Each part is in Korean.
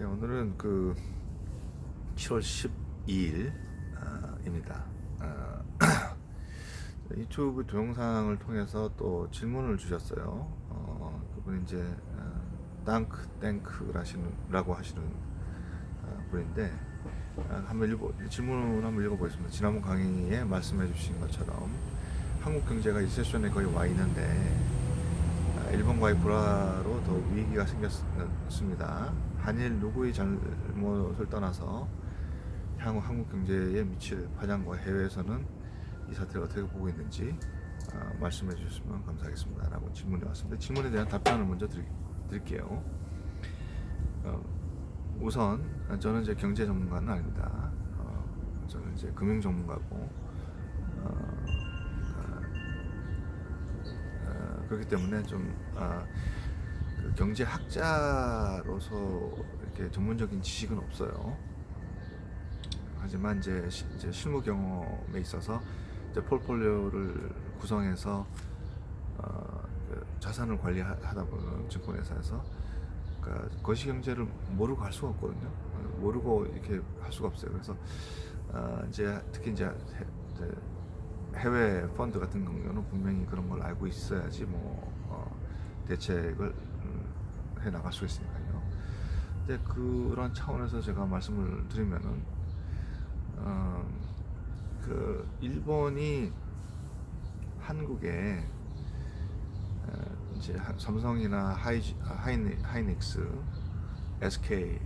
예, 오늘은 그 7월 12일입니다. 유튜브 동영상을 통해서 또 질문을 주셨어요. 그분이 이제 땅크 땡크라고 하시는 분인데, 질문을 한번 읽어보겠습니다. 지난번 강의에 말씀해주신 것처럼 한국 경제가 리세션에 거의 와 있는데 일본과의 불화로 더 위기가 생겼습니다. 한일 누구의 잘못을 떠나서 향후 한국 경제에 미칠 파장과 해외에서는 이 사태를 어떻게 보고 있는지 말씀해 주셨으면 감사하겠습니다. 라고 질문이 왔습니다. 질문에 대한 답변을 먼저 드릴게요. 우선 저는 이제 경제 전문가는 아닙니다. 저는 이제 금융 전문가고 그렇기 때문에 좀 그 경제학자로서 이렇게 전문적인 지식은 없어요. 하지만 이제 실무 경험에 있어서 이제 폴폴리오를 구성해서 그 자산을 관리하다 보면 증권회사에서 그러니까 거시경제를 모르고 할 수가 없거든요. 모르고 이렇게 할 수가 없어요. 그래서 이제 특히 이제 해외 펀드 같은 경우는 분명히 그런 걸 알고 있어야지 대책을 해 나갈 수 있으니까요. 근데 그런 차원에서 제가 말씀을 드리면은 그 일본이 한국에 이제 삼성이나 하이닉스, SK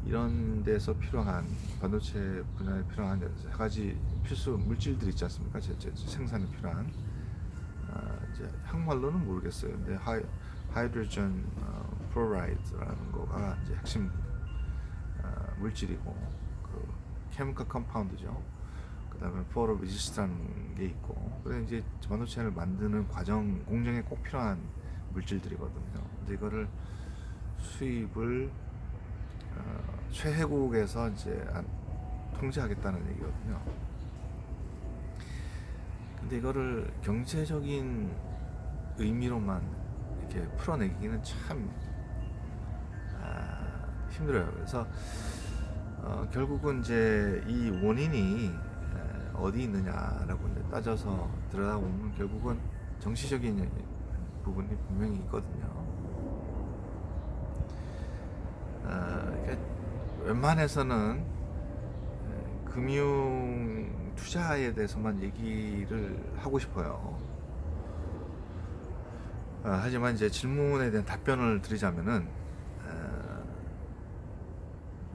이런 데서 필요한 반도체 분야에 필요한 여러 가지 필수 물질들 있지 않습니까? 생산에 필요한 이제 한국말로는 모르겠어요. 근데 하이드로전 플로라이드라는 거가 이제 핵심 물질이고 그 케미컬 컴파운드죠. 그다음에 포로 비지스트라는 게 있고, 그래 이제 반도체를 만드는 과정 공정에 꼭 필요한 물질들이거든요. 근데 이거를 수입을 최혜국에서 이제 통제하겠다는 얘기거든요. 근데 이거를 경제적인 의미로만 이렇게 풀어내기는 참 힘들어요. 그래서 결국은 이제 이 원인이 어디 있느냐라고 이제 따져서 들여다보면 결국은 정치적인 부분이 분명히 있거든요. 그러니까 웬만해서는 금융 투자에 대해서만 얘기를 하고 싶어요. 하지만 이제 질문에 대한 답변을 드리자면은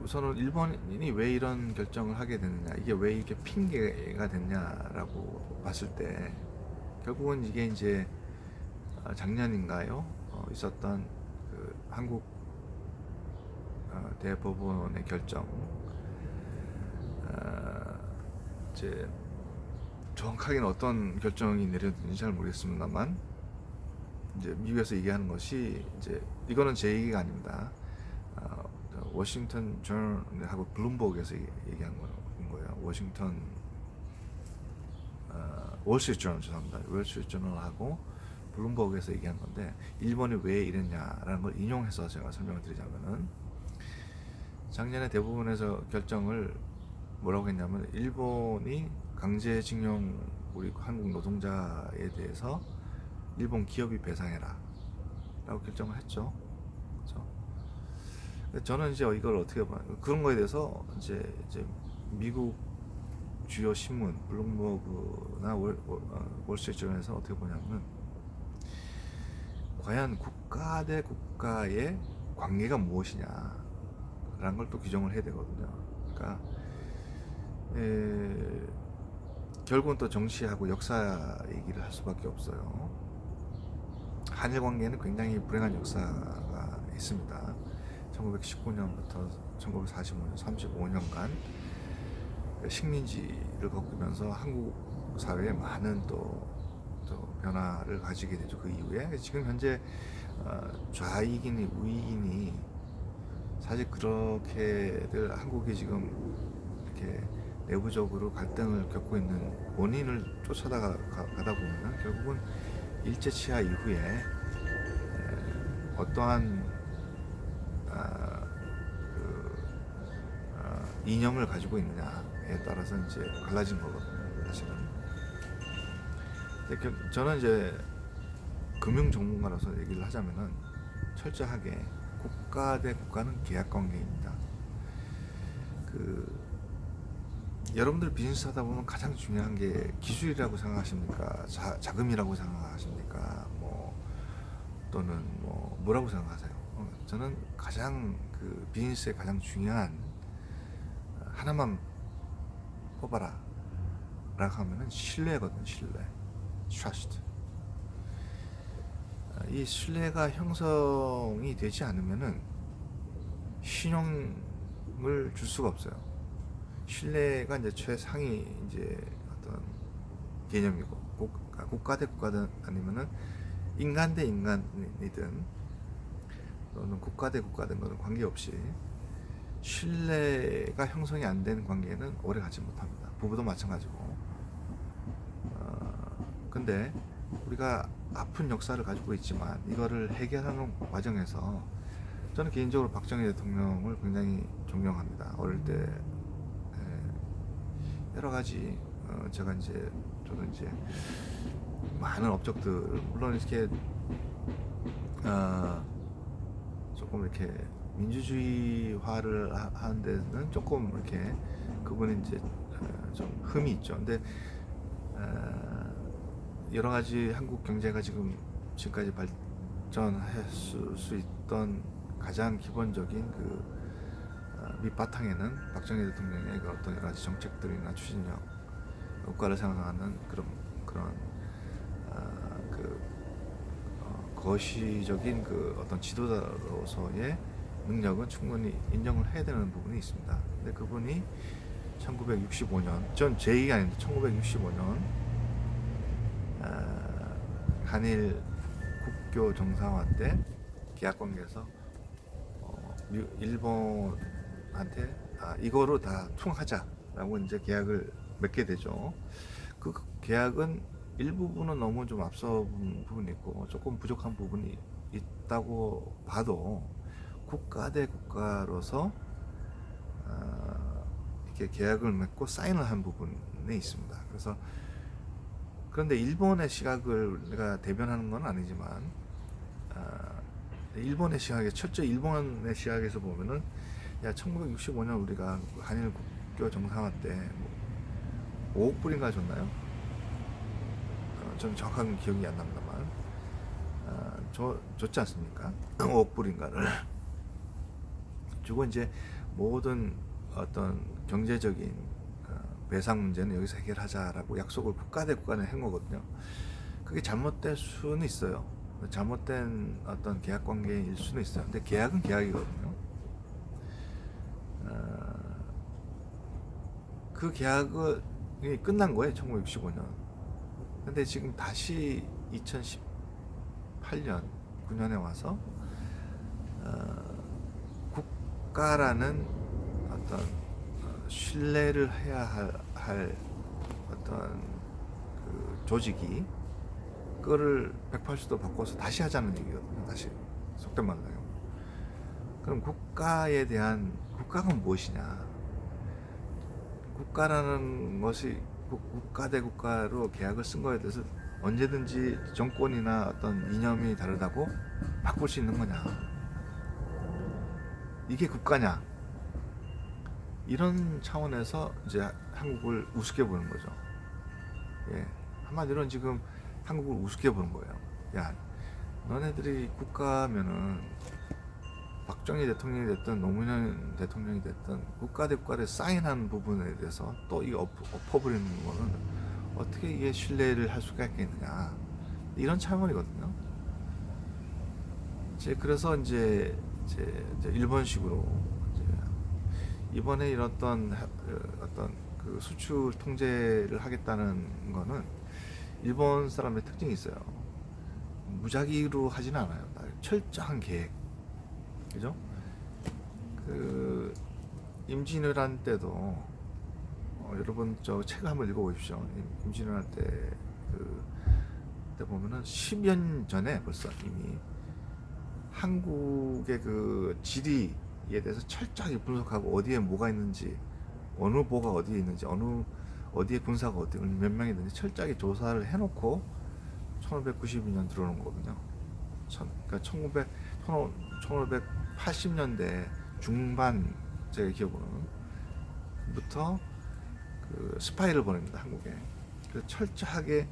우선은 일본인이 왜 이런 결정을 하게 됐느냐, 이게 왜 이렇게 핑계가 됐냐라고 봤을 때 결국은 이게 이제 작년인가요? 있었던 그 한국 대법원의 결정, 이제 정확하게는 어떤 결정이 내렸는지 잘 모르겠습니다만 이제 미국에서 얘기하는 것이 이제 이거는 제 얘기가 아닙니다. 워싱턴 저널하고 블룸버그에서 얘기한 거예요. 워싱턴 월스트리트 저널, 죄송합니다. 월스트리트 저널하고 블룸버그에서 얘기한 건데, 일본이 왜 이랬냐라는 걸 인용해서 제가 설명을 드리자면은 작년에 대부분에서 결정을 뭐라고 했냐면, 일본이 강제징용 우리 한국 노동자에 대해서 일본 기업이 배상해라 라고 결정을 했죠. 그렇죠? 저는 이제 이걸 어떻게 봐요? 그런 거에 대해서 이제 미국 주요 신문 블룸버그나 월스트리트저널에서 어떻게 보냐면, 과연 국가 대 국가의 관계가 무엇이냐라는 걸 또 규정을 해야 되거든요. 그러니까 결국은 또 정치하고 역사 얘기를 할 수밖에 없어요. 한일 관계는 굉장히 불행한 역사가 있습니다. 1919년부터 1945년 35년간 식민지를 겪으면서 한국 사회에 많은 또 변화를 가지게 되죠. 그 이후에 지금 현재 좌익이니 우익이니 사실 그렇게들 한국이 지금 이렇게 내부적으로 갈등을 겪고 있는 원인을 쫓아가다 보면 결국은 일제 치하 이후에 어떠한 이념을 가지고 있느냐에 따라서 이제 갈라진 거거든요, 사실은. 근데 저는 이제 금융 전문가로서 얘기를 하자면은 철저하게 국가 대 국가는 계약 관계입니다. 그 여러분들 비즈니스 하다 보면 가장 중요한 게 기술이라고 생각하십니까? 자금이라고 생각하십니까? 뭐 또는 뭐라고 생각하세요? 저는 가장 그 비즈니스의 가장 중요한 하나만 뽑아라 라고 하면은 신뢰거든. 신뢰, trust. 이 신뢰가 형성이 되지 않으면은 신용을 줄 수가 없어요. 신뢰가 이제 최상위 이제 어떤 개념이고, 국가 대 국가든 아니면은 인간 대 인간이든 또는 국가 대 국가든 거는 관계없이 신뢰가 형성이 안 되는 관계는 오래 가지 못합니다. 부부도 마찬가지고. 근데 우리가 아픈 역사를 가지고 있지만 이거를 해결하는 과정에서 저는 개인적으로 박정희 대통령을 굉장히 존경합니다. 어릴 때 여러 가지 제가 이제 저는 이제 많은 업적들 물론 이렇게 조금 이렇게 민주주의화를 하는 데는 조금 이렇게 그분이 이제 좀 흠이 있죠. 근데 여러 가지 한국 경제가 지금까지 발전할 수 있던 가장 기본적인 그 밑바탕에는 박정희 대통령의 그 어떤 여러 가지 정책들이나 추진력, 국가를 생각하는 그런 거시적인 그 어떤 지도자로서의 능력은 충분히 인정을 해야 되는 부분이 있습니다. 근데 그분이 1965년, 전 제 얘기가 아닌데 1965년 한일 국교 정상화 때 계약 관계에서 일본한테 이거로 다 통하자라고 이제 계약을 맺게 되죠. 그 계약은 일부분은 너무 좀 앞선 부분이 있고 조금 부족한 부분이 있다고 봐도 국가 대 국가로서 이렇게 계약을 맺고 사인을 한 부분에 있습니다. 그런데 일본의 시각을 내가 대변하는 건 아니지만 일본의 시각에 철저히 일본의 시각에서 보면은 1965년 우리가 한일 국교 정상화 때 5억 불인가 줬나요? 저는 정확한 기억이 안 납니다만 줬지 않습니까? 5억 불인가를 주고 이제 모든 어떤 경제적인 배상 문제는 여기서 해결하자라고 약속을 국가 대 국가는 한 거거든요. 그게 잘못될 수는 있어요. 잘못된 어떤 계약 관계일 수는 있어요. 근데 계약은 계약이거든요. 그 계약이 끝난 거예요, 1965년. 근데 지금 다시 2018년, 9년에 와서 국가라는 어떤 신뢰를 해야 할 어떤 그 조직이 그거를 180도 바꿔서 다시 하자는 얘기거든요. 다시 속된 말로요. 그럼 국가에 대한 국가가 무엇이냐? 국가라는 것이 국가 대 국가로 계약을 쓴 거에 대해서 언제든지 정권이나 어떤 이념이 다르다고 바꿀 수 있는 거냐? 이게 국가냐? 이런 차원에서 이제 한국을 우습게 보는 거죠. 예, 한마디로는 지금 한국을 우습게 보는 거예요. 야, 너네들이 국가면은 박정희 대통령이 됐든 노무현 대통령이 됐든 국가 대 국가를 사인한 부분에 대해서 또 이거 엎어버리는 거는 어떻게 이게 신뢰를 할 수가 있겠느냐, 이런 차원이거든요. 그래서 이제 일본식으로 이번에 이런 어떤 그 수출 통제를 하겠다는 거는 일본 사람의 특징이 있어요. 무작위로 하지는 않아요. 철저한 계획. 그죠? 그 임진왜란 때도 여러분 저 책을 한번 읽어보십시오. 임진왜란 때 보면은 10여 년 전에 벌써 이미 한국의 그 지리에 대해서 철저하게 분석하고 어디에 뭐가 있는지 어느 보가 어디에 있는지, 어디에 군사가 어디 몇 명이든지 철저하게 조사를 해놓고 1592년 들어오는 거거든요. 그러니까 1580년대 중반 제가 기억으로는부터 그 스파이를 보냅니다, 한국에. 그래서 철저하게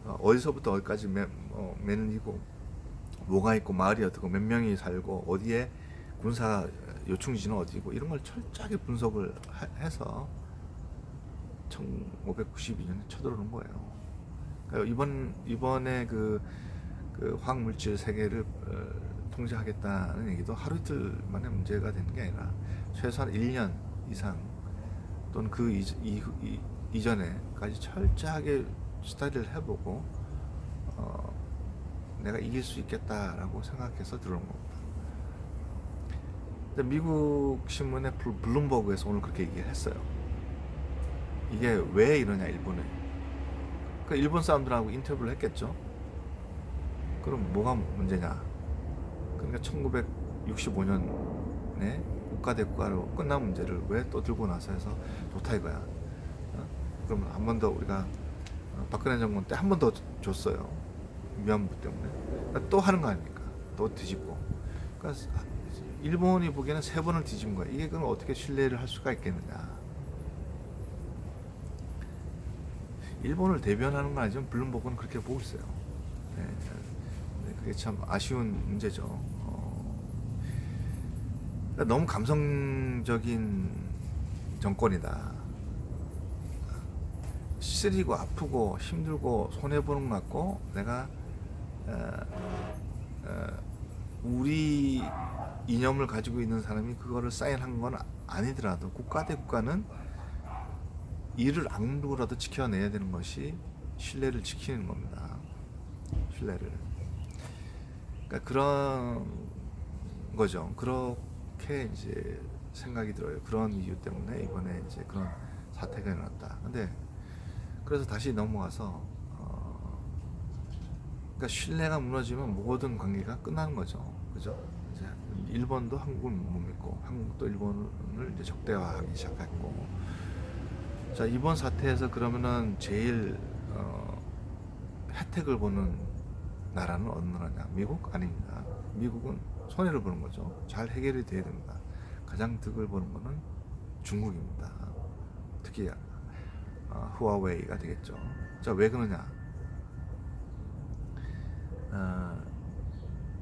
어디서부터 어디까지 맨이고 뭐가 있고 마을이 어떻고 몇 명이 살고 어디에 군사 요충지는 어디고 이런 걸 철저하게 분석을 해서 1592년에 쳐들어오는 거예요. 그러니까 이번에 그 화학물질 세계를 통제하겠다는 얘기도 하루 이틀 만에 문제가 되는 게 아니라 최소한 1년 이상 또는 그 이전에까지 철저하게 스타디를 해보고 내가 이길 수 있겠다라고 생각해서 들어온 겁니다. 근데 미국 신문의 블룸버그에서 오늘 그렇게 얘기를 했어요. 이게 왜 이러냐, 일본에. 그러니까 일본 사람들하고 인터뷰를 했겠죠. 그럼 뭐가 문제냐. 그러니까 1965년에 국가 대 국가로 끝난 문제를 왜 또 들고 나서 해서 좋다 이거야. 그럼 한 번 더 우리가 박근혜 정권 때 한 번 더 줬어요. 위안부 때문에. 그러니까 또 하는 거 아닙니까? 또 뒤집고. 그러니까 일본이 보기에는 3번을 뒤집은 거야. 이게 그럼 어떻게 신뢰를 할 수가 있겠느냐. 일본을 대변하는 건 아니지만 블룸버그는 그렇게 보고 있어요. 네, 그게 참 아쉬운 문제죠. 그러니까 너무 감성적인 정권이다. 쓰리고 아프고 힘들고 손해보는 것 같고 내가 우리 이념을 가지고 있는 사람이 그거를 사인한 건 아니더라도 국가 대 국가는 이를 악물고라도 지켜내야 되는 것이 신뢰를 지키는 겁니다. 신뢰를. 그러니까 그런 거죠. 그렇게 이제 생각이 들어요. 그런 이유 때문에 이번에 이제 그런 사태가 일어났다. 근데 그래서 다시 넘어가서 그러니까 신뢰가 무너지면 모든 관계가 끝나는 거죠. 그죠? 이제 일본도 한국을 못 믿고 한국도 일본을 이제 적대화하기 시작했고. 자, 이번 사태에서 그러면은 제일 혜택을 보는 나라는 어느 나라냐? 미국? 아닙니다. 미국은 손해를 보는 거죠. 잘 해결이 돼야 됩니다. 가장 득을 보는 거는 중국입니다. 특히 후아웨이가 되겠죠. 자, 왜 그러냐?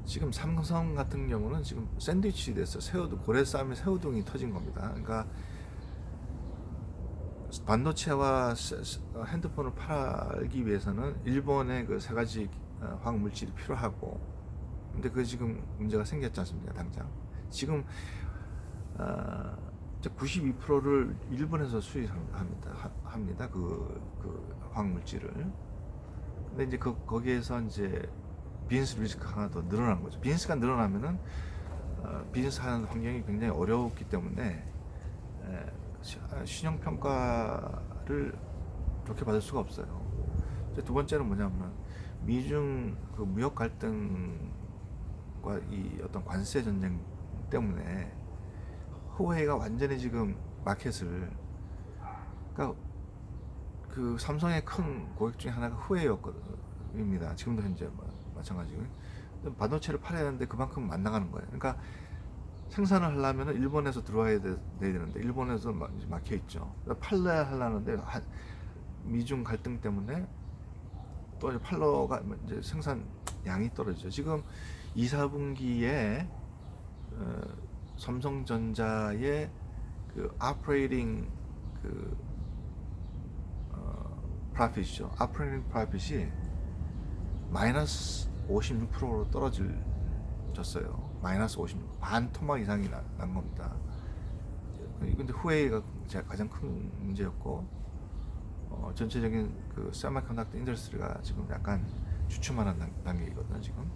지금 삼성 같은 경우는 지금 샌드위치 됐어. 고래 싸움에 새우등이 터진 겁니다. 그러니까 반도체와 핸드폰을 팔기 위해서는 일본의 그 3가지 화학 물질이 필요하고, 근데 그 지금 문제가 생겼지 않습니까? 당장 지금 92%를 일본에서 수입합니다. 그 화학 물질을. 근데 이제 거기에서 이제 비즈니스 리스크가 하나 더 늘어난 거죠. 비즈니스가 늘어나면은 비즈니스 하는 환경이 굉장히 어렵기 때문에 신용 평가를 좋게 받을 수가 없어요. 두 번째는 뭐냐면 미중 그 무역 갈등과 이 어떤 관세 전쟁 때문에 후웨이가 완전히 지금 마켓을, 그러니까 그 삼성의 큰 고객 중에 하나가 후웨이입니다. 지금도 현재 마찬가지고. 반도체를 팔아야 하는데 그만큼 안 나가는 거예요. 그러니까 생산을 하려면 일본에서 들어와야 되는데 일본에서 막혀 있죠. 팔려야 하려는데 미중 갈등 때문에 또 이제 팔러가 이제 생산 양이 떨어지죠. 지금 2, 4분기에 삼성전자의 그 operating profit이죠. operating profit이 마이너스 56%로 떨어졌어요. 마이너스 56, 반 토막 이상이 난 겁니다. 근데 후웨이가 가장 큰 문제였고, 전체적인 그 세미컨덕터 인더스트리가 지금 약간 주춤하는 단계이거든요. 지금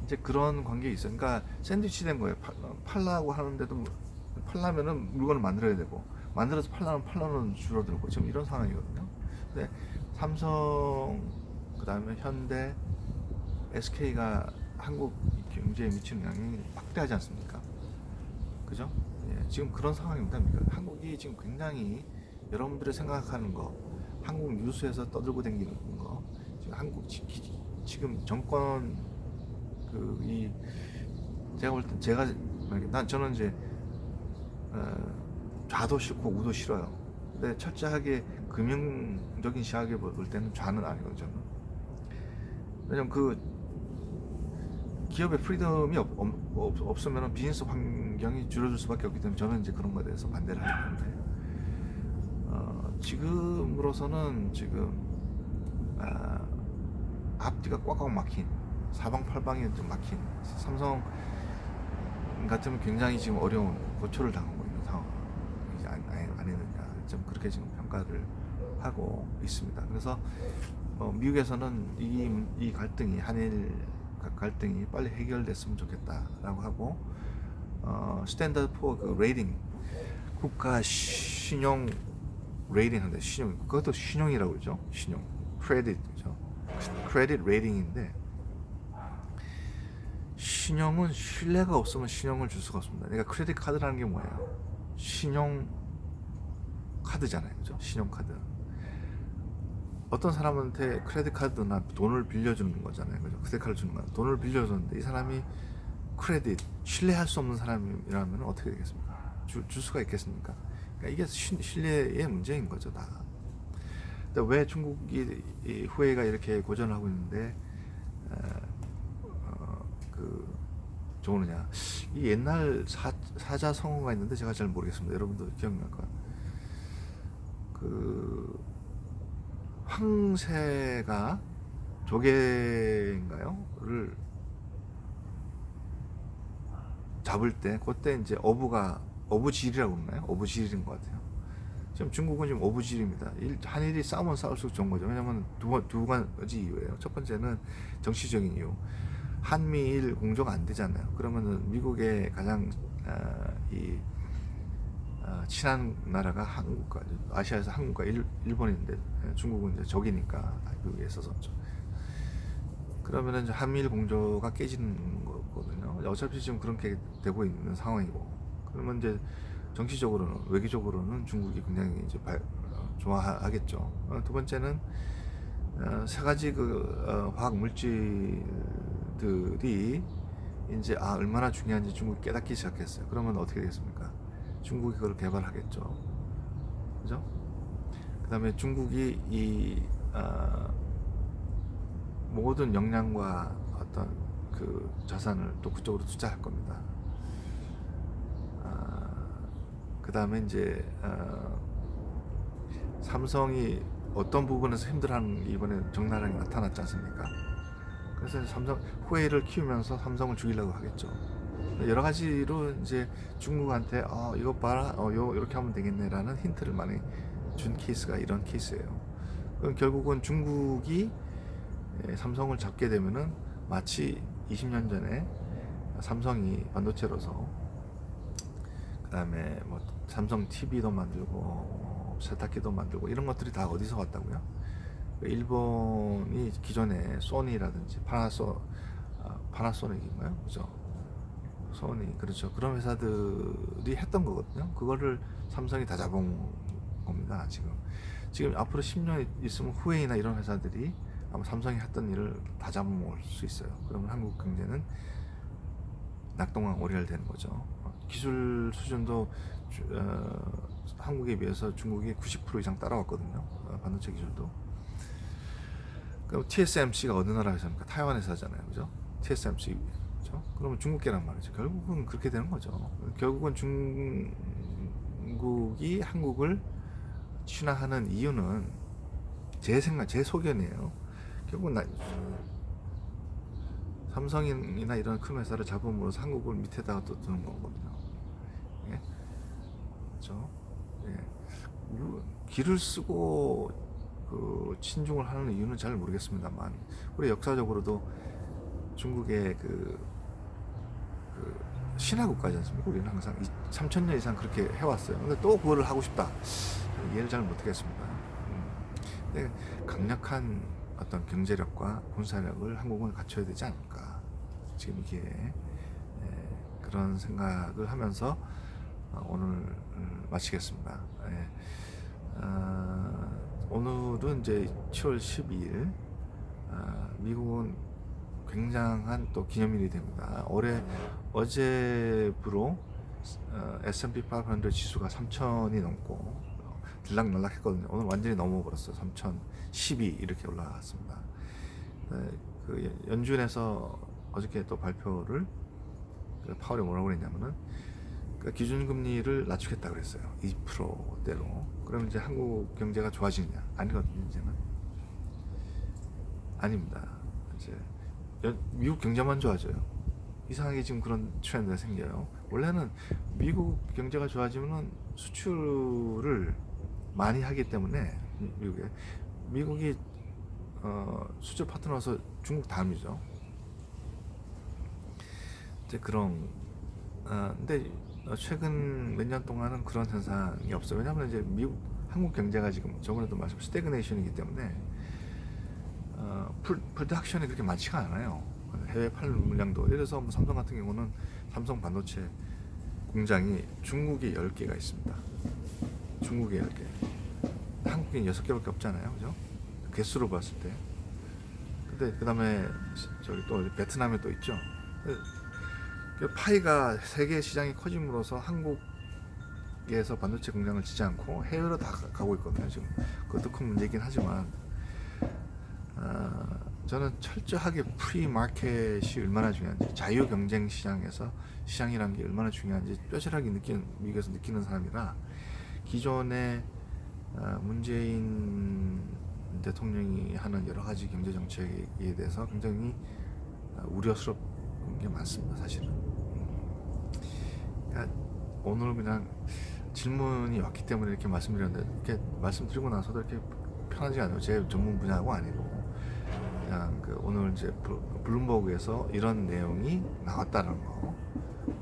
이제 그런 관계에 있어요. 그러니까 샌드위치 된 거예요. 팔라고 하는데도 팔려면은 물건을 만들어야 되고, 만들어서 팔려면 줄어들고, 지금 이런 상황이거든요. 근데 삼성, 그 다음에 현대, SK가 한국 경제에 미치는 영향이 막대하지 않습니까? 그죠? 예, 지금 그런 상황입니다. 그러니까 한국이 지금 굉장히 여러분들이 생각하는 거, 한국 뉴스에서 떠들고 다니는 거, 지금 지금 정권 이 제가 볼 때 저는 이제 좌도 싫고 우도 싫어요. 근데 철저하게 금융적인 시각에 볼 때는 좌는 아니거든요. 저는. 왜냐면 기업의 프리덤이 없으면 비즈니스 환경이 줄어들 수밖에 없기 때문에 저는 이제 그런 거에 대해서 반대를 하기 때문에 지금으로서는 앞뒤가 꽉꽉 막힌 사방팔방이 좀 막힌 삼성 같으면 굉장히 지금 어려운 고초를 당하고 있는 상황이지 아니느냐 좀 그렇게 지금 평가를 하고 있습니다. 그래서 미국에서는 이 갈등이 한일 갈등이 빨리 해결됐으면 좋겠다라고 하고 스탠다드 포어 그 레이팅 국가 신용 레이팅 한데 신용 그것도 신용이라고 그러죠. 신용 크레딧이죠. 크레딧 레이팅인데 신용은 신뢰가 없으면 신용을 줄 수가 없습니다. 그러니까 크레딧 카드라는 게 뭐예요? 신용 카드잖아요. 그죠? 신용 카드. 어떤 사람한테 크레딧 카드나 돈을 빌려주는 거잖아요. 그죠? 크레딧 카드를 주는 거야. 돈을 빌려줬는데 이 사람이 크레딧 신뢰할 수 없는 사람이라면 어떻게 되겠습니까? 줄 수가 있겠습니까? 그러니까 이게 신뢰의 문제인 거죠, 다. 근데 왜 중국이 후웨이가 이렇게 고전을 하고 있는데 좋으느냐? 이 옛날 사자성어가 있는데 제가 잘 모르겠습니다. 여러분도 기억날 거야. 황새가 조개인가요?를 잡을 때 그때 이제 어부질이라고 그러나요? 어부질인 것 같아요. 지금 중국은 지금 어부질입니다. 한일이 싸우면 싸울수록 좋은 거죠. 왜냐하면 두 가지 이유예요. 첫 번째는 정치적인 이유. 한미일 공조가 안 되잖아요. 그러면은 미국의 가장 친한 나라가 한국과 아시아에서 한국과 일본인데 중국은 이제 적이니까 미국에 있어서 그러면은 이제 한미일 공조가 깨지는 거거든요. 어차피 지금 그렇게 되고 있는 상황이고 그러면 이제 정치적으로는 외교적으로는 중국이 굉장히 이제 좋아하겠죠. 두 번째는 세 가지 화학 물질들이 이제 얼마나 중요한지 중국이 깨닫기 시작했어요. 그러면 어떻게 되겠습니까? 중국이 그걸 개발하겠죠. 그죠? 그 다음에 중국이 이 모든 역량과 어떤 그 자산을 또 그쪽으로 투자할 겁니다. 그 다음에 이제 삼성이 어떤 부분에서 힘들어하는 게 이번에 적나라하게 나타났지 않습니까? 그래서 후웨이를 키우면서 삼성을 죽이려고 하겠죠. 여러 가지로 이제 중국한테 이것 봐라, 이렇게 하면 되겠네라는 힌트를 많이 준 케이스가 이런 케이스예요. 그럼 결국은 중국이 삼성을 잡게 되면은 마치 20년 전에 삼성이 반도체로서 그 다음에 뭐 삼성 TV도 만들고 세탁기도 만들고 이런 것들이 다 어디서 왔다고요? 일본이 기존에 소니라든지 파나소닉인가요? 그죠? 소니 그렇죠. 그런 회사들이 했던 거거든요. 그거를 삼성이 다 잡은 겁니다. 지금 앞으로 10년 있으면 후웨이나 이런 회사들이 아마 삼성이 했던 일을 다 잡아먹을 수 있어요. 그러면 한국 경제는 낙동강 오리알 되는 거죠. 기술 수준도 한국에 비해서 중국이 90% 이상 따라왔거든요. 반도체 기술도. 그럼 TSMC가 어느 나라 회사입니까? 타이완 회사잖아요. 그죠? TSMC. 그죠? 그러면 중국계란 말이죠. 결국은 그렇게 되는 거죠. 결국은 중국이 한국을 친화하는 이유는 제 소견이에요. 결국은 삼성이나 이런 큰 회사를 잡음으로써 한국을 밑에다가 또 두는 거거든요. 예? 그렇죠? 예. 기를 쓰고 친중을 하는 이유는 잘 모르겠습니다만 우리 역사적으로도 중국의 신화국가지 않습니까? 우리는 항상 3000년 이상 그렇게 해왔어요. 근데 또 그거를 하고 싶다. 이해를 잘 못하겠습니다. 근데 강력한 어떤 경제력과 군사력을 한국은 갖춰야 되지 않을까. 지금 이게 그런 그런 생각을 하면서 오늘 마치겠습니다. 예. 오늘은 이제 7월 12일. 미국은 굉장한 또 기념일이 됩니다. 어제부로 S&P 500 지수가 3,000이 넘고 들락날락했거든요. 오늘 완전히 넘어버렸어요. 3,012 이렇게 올라갔습니다. 그 연준에서 어저께 또 발표를 파월이 뭐라고 그랬냐면은 그 기준금리를 낮추겠다 그랬어요. 2%대로. 그럼 이제 한국 경제가 좋아지느냐? 아니거든요. 이제는 아닙니다. 이제 미국 경제만 좋아져요. 이상하게 지금 그런 트렌드가 생겨요. 원래는 미국 경제가 좋아지면은 수출을 많이 하기 때문에 미국이 수출 파트너라서 중국 다음이죠. 이제 그런 근데 최근 몇 년 동안은 그런 현상이 없어요. 왜냐하면 이제 한국 경제가 지금 저번에도 말씀 스태그네이션이기 때문에 프로덕션이 그렇게 많지가 않아요. 해외 팔 물량도 예를 들어서 뭐 삼성 같은 경우는 삼성 반도체 공장이 중국에 10개가 있습니다. 중국에 10개. 한국에 6개밖에 없잖아요. 그죠? 개수로 봤을 때. 근데 그 다음에 저기 또 베트남에 또 있죠. 파이가 세계 시장이 커짐으로써 한국에서 반도체 공장을 짓지 않고 해외로 다 가고 있거든요. 지금 그것도 큰 문제이긴 하지만 저는 철저하게 프리 마켓이 얼마나 중요한지, 자유 경쟁 시장에서 시장이라는 게 얼마나 중요한지 뼈저하게 미국에서 느끼는 사람이라 기존의 문재인 대통령이 하는 여러 가지 경제 정책에 대해서 굉장히 우려스러운 게 많습니다, 사실은. 그러니까 오늘 그냥 질문이 왔기 때문에 이렇게 말씀드렸는데, 이렇게 말씀드리고 나서도 이렇게 편하지 않아요. 제 전문 분야고 아니고. 그냥 오늘 이제 블룸버그에서 이런 내용이 나왔다는 거,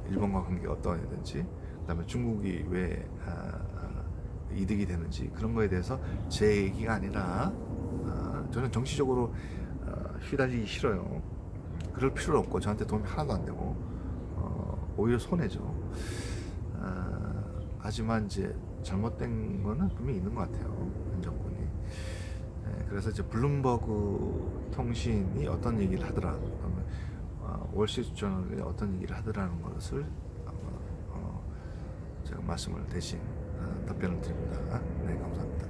일본과 관계가 어떠하든지, 그다음에 중국이 왜 이득이 되는지 그런 거에 대해서 제 얘기가 아니라 저는 정치적으로 휘달리기 싫어요. 그럴 필요 없고 저한테 도움이 하나도 안 되고 오히려 손해죠. 하지만 이제 잘못된 거는 분명히 있는 것 같아요. 현 정권이. 그래서 이제 블룸버그 통신이 어떤 얘기를 하더라, 월스트리트저널이 어떤 얘기를 하더라는 것을 제가 말씀을 대신 답변을 드립니다. 네, 감사합니다.